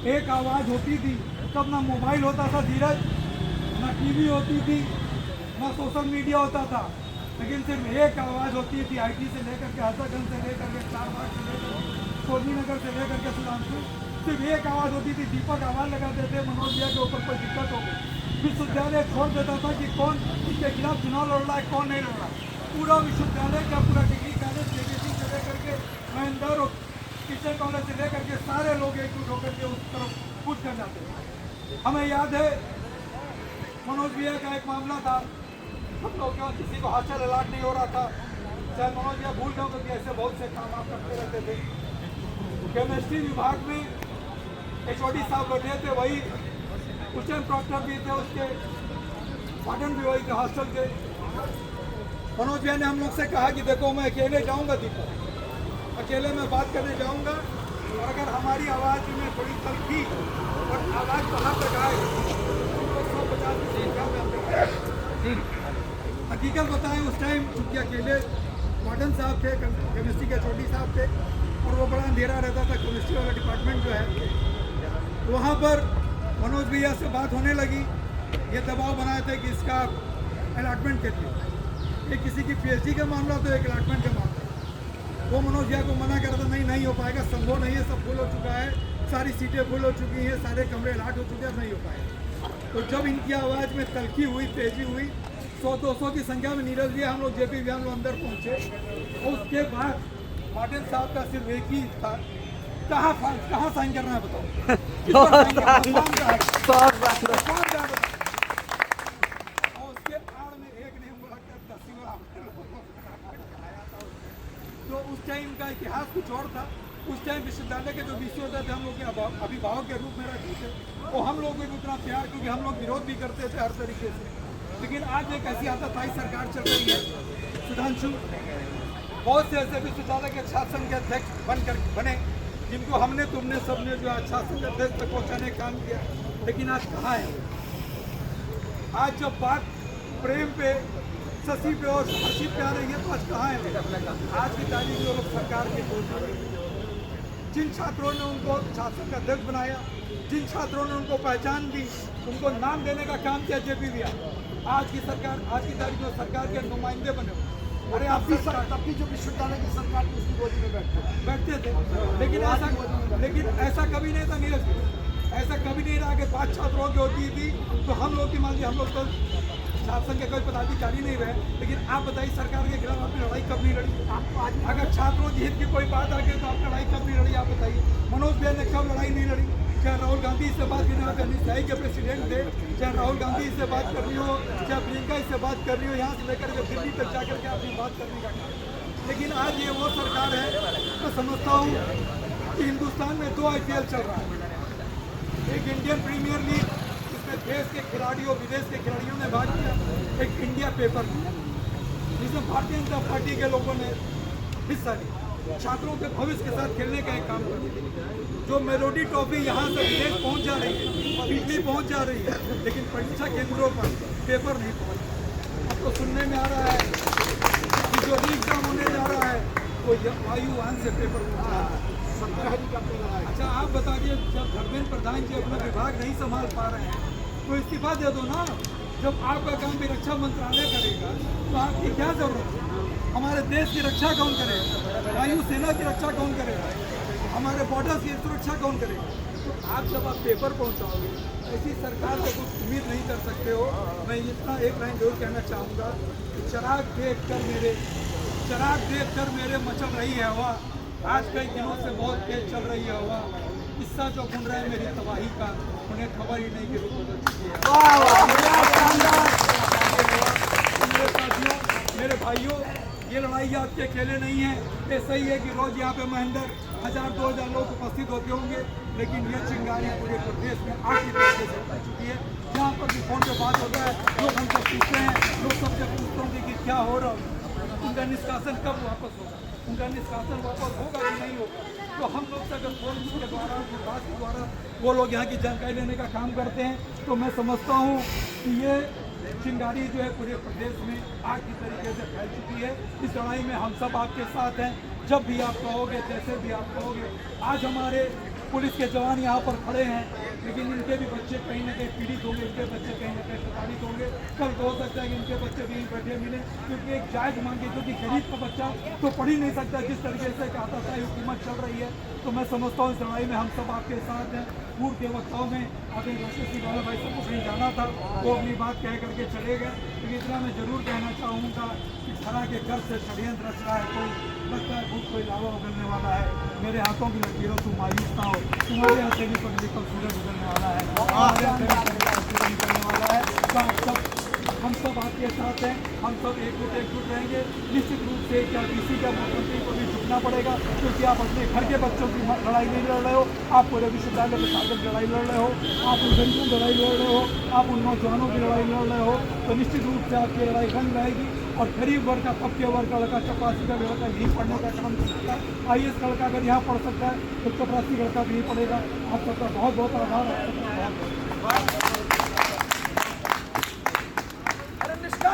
एक आवाज़ होती थी, तब ना मोबाइल होता था धीरज, ना टीवी होती थी, ना सोशल मीडिया होता था, लेकिन सिर्फ एक आवाज़ होती थी। आईटी से लेकर के हजरतगंज से लेकर के चारबाग से लेकर सोनी नगर से लेकर के सुल्तानपुर, सिर्फ एक आवाज़ होती थी। दीपक आवाज़ लगाते थे मनोज भैया के ऊपर कोई दिक्कत हो गई, विश्वविद्यालय छोड़ देता था कि कौन इसके खिलाफ चुनाव लड़ रहा है, कौन नहीं लड़ रहा। पूरा विश्वविद्यालय का पूरा डिग्री कॉलेज केबीसी से लेकर के महेंद्र और किशन कॉलेज से लेकर के सारे लोग एकजुट होकर के उस तरफ कूद कर जाते थे। हमें याद है मनोज भैया का एक मामला था, हम लोग क्यों किसी को हॉस्टल अलाट नहीं हो रहा था, शायद मनोज भैया भूल गए क्योंकि ऐसे बहुत से काम आप करते रहते थे। केमिस्ट्री विभाग में HOD साहब बैठे थे, वही क्वेश्चन प्रॉक्टर भी थे, उसके वार्डन भी वही थे हॉस्टल के। मनोज भैया ने हम लोग से कहा कि देखो मैं अकेले जाऊंगा दीपक, अकेले मैं बात करने जाऊंगा, और अगर हमारी आवाज़ में थोड़ी तलखी और आवाज़ कहाँ तक आए तो 150 की संख्या में हम लोग हकीकत बताएं। उस टाइम चूँकि अकेले वार्डन साहब थे, केमिस्ट्री के HOD साहब थे, और वो बड़ा अंधेरा रहता था केमिस्ट्री वाला डिपार्टमेंट जो है। वहाँ पर मनोज भैया से बात होने लगी, ये दबाव बनाए थे कि इसका अलॉटमेंट कर दिया, ये किसी की PhD का मामला तो एक अलॉटमेंट का मामला। वो मनोज भैया को मना कर रहा था, नहीं हो पाएगा, संभव नहीं है, सब फुल हो चुका है, सारी सीटें फुल हो चुकी हैं, सारे कमरे अलॉट हो चुके हैं, नहीं हो पाएगा। तो जब इनकी आवाज़ में तलखी हुई, तेजी हुई, 100-200 की संख्या में नीरज भैया हम लोग JP भैया हम लोग अंदर पहुँचे, और उसके बाद वार्डन साहब का सिर्फ एक ही था, कहाँ साइन करना है बताओ, किस पर साइन करना है, कौन सा है? कौन सा है? और उसके आड़ में एक ने बोला कि तो उस टाइम का इतिहास कुछ और था। उस टाइम विश्वविद्यालय के जो VC होते थे हम लोग के अभिभावक के रूप में रहते थे, और हम लोग को भी उतना प्यार, क्योंकि हम लोग विरोध भी करते थे हर तरीके से। लेकिन आज एक ऐसी आताताई सरकार चल रही है सुधांशु, बहुत से ऐसे विश्वविद्यालय के छात्र संघ के अध्यक्ष बने जिनको हमने तुमने सबने जो छात्र संघ अध्यक्ष तक पहुँचाने का काम किया, लेकिन आज कहाँ है? आज जब बात प्रेम पे, शशि पे और हर्षी पे आ रही है, तो आज कहाँ है? आज की तारीख में लोग सरकार के जिन छात्रों ने उनको छात्र संघ अध्यक्ष बनाया, जिन छात्रों ने उनको पहचान दी, उनको नाम देने का काम किया JP भैया, आज की सरकार, आज की तारीख में सरकार के नुमाइंदे बने हुए। अरे आपकी तब की जो विश्वविद्यालय की सरकार थी उसकी गोदी में बैठते थे, लेकिन ऐसा कभी नहीं था नीरज, ऐसा कभी नहीं रहा कि 5 छात्रों की होती थी तो हम लोग की मान ली, हम लोग तो छात्र संघ के कोई पदाधिकारी नहीं रहे। लेकिन आप बताइए सरकार के खिलाफ आपने लड़ाई कब नहीं लड़ी? अगर छात्रों की हित की कोई बात आ गई तो आपने लड़ाई कब नहीं लड़ी? आप बताइए मनोज भैया ने कब लड़ाई नहीं लड़ी? चाहे राहुल गांधी से बात करनी हो, NSAI के प्रेसिडेंट थे, चाहे राहुल गांधी से बात करनी हो, चाहे प्रियंका से बात करनी हो, यहाँ से लेकर के दिल्ली तक जाकर के अपनी बात करने का काम। लेकिन आज ये वो सरकार है, मैं समझता हूँ कि हिंदुस्तान में 2 IPL चल रहा है, एक इंडियन प्रीमियर लीग जिसमें देश के खिलाड़ियों विदेश के खिलाड़ियों ने भाग लिया, एक इंडिया पेपर जिसमें भारतीय जनता पार्टी के लोगों ने हिस्सा लिया, छात्रों के भविष्य के साथ खेलने का एक काम कर। जो मेलोडी ट्रॉफी यहाँ से विदेश पहुँच जा रही है, दिल्ली पहुँच जा रही है, लेकिन परीक्षा केंद्रों पर पेपर नहीं पहुँच। अब तो सुनने में आ रहा है कि जो एग्जाम होने जा रहा है वो वायुयान से पेपर पहुँचा है। अच्छा आप बताइए, जब धर्मेंद्र प्रधान जी अपना विभाग नहीं संभाल पा रहे हैं तो इस्तीफा दे दो ना। जब आपका काम भी रक्षा मंत्रालय करेगा तो आपकी क्या जरूरत है? हमारे देश की रक्षा कौन करेगा? वायु सेना की रक्षा कौन करेगा? हमारे बॉर्डर्स की सुरक्षा कौन करेगा? तो आप जब आप पेपर पहुंचाओगे, ऐसी सरकार से कुछ उम्मीद नहीं कर सकते हो। मैं इतना एक लाइन जरूर कहना चाहूँगा कि चराग देख कर मेरे मचल रही है हवा, आज कई दिनों से बहुत तेज चल रही है हवा, किस्सा जो बुन रहा है मेरी तबाही का, उन्हें खबर ही नहीं कि रुक बदल चुकी है। मेरे साथियों, मेरे भाइयों, ये लड़ाई आपके अकेले नहीं है। ये सही है कि रोज यहाँ पे महेंद्र 1000-2000 लोग उपस्थित होते होंगे, लेकिन ये चिंगारी पूरे प्रदेश में आग की तरीके से फैल चुकी है। जहाँ पर भी फोन पे बात होता है, लोग हमसे पूछते हैं, लोग सबसे पूछते होंगे कि क्या हो रहा है, उनका निष्कासन कब वापस होगा, उनका निष्कासन वापस होगा कि नहीं होगा। तो हम लोग से अगर फोन के द्वारा, बात के द्वारा वो लोग यहाँ की जानकारी लेने का काम करते हैं, तो मैं समझता हूँ कि ये चिंगारी जो है पूरे प्रदेश में आग की तरीके से फैल चुकी है। इस लड़ाई में हम सब आपके साथ हैं, जब भी आप कहोगे, जैसे भी आप कहोगे। आज हमारे पुलिस के जवान यहाँ पर खड़े हैं, लेकिन इनके भी बच्चे कहीं ना कहीं पीड़ित होंगे, इनके बच्चे कहीं ना कहीं प्रताड़ित होंगे। कल हो सकता है कि इनके बच्चे भी बैठे मिले, क्योंकि एक जायज़ मांगे, क्योंकि गरीब का बच्चा तो पढ़ ही नहीं सकता जिस तरीके से आताशाही हुकूमत चल रही है। तो मैं समझता हूँ इस लड़ाई में हम सब आपके साथ हैं। पूर्व के वक्ताओं में अभी राष्ट्रीय वाला भाई सबको कहीं जाना था, वो अपनी बात कह करके चले गए, लेकिन इतना मैं जरूर कहना चाहूँगा कि खरा के घर से षड्यंत्र रच रहा है कोई, लगता है भूख कोई लावा उगलने वाला है। मेरे हाथों की लकीरों तुम मायूस ना हो, तुम्हारे हाथ से भी पगली कल सूरज उगलने वाला है, हमारे हाथ से भी पगली सूरज निकलने वाला है। तो आप सब, हम सब आपके साथ हैं, हम सब एकजुट रहेंगे। निश्चित रूप से क्या किसी का मुख्यमंत्री को भी झुकना पड़ेगा, क्योंकि आप अपने घर के बच्चों की लड़ाई नहीं लड़ रहे हो, आप पूरे विश्वविद्यालय के छात्रों की लड़ाई लड़ रहे हो, आप उन गरीबों की लड़ाई लड़ रहे हो, आप उन नौजवानों की लड़ाई लड़ रहे हो। तो निश्चित रूप से आपकी लड़ाई रंग रहेगी और गरीब वर्ग का, तबके वर्ग का लड़का, चपरासी का लड़का यहीं पढ़ने का काम कर सकता है। IAS का लड़का अगर यहाँ पढ़ सकता है तो चपरासी लड़का भी यहीं पढ़ेगा। आप सबका बहुत बहुत आभार।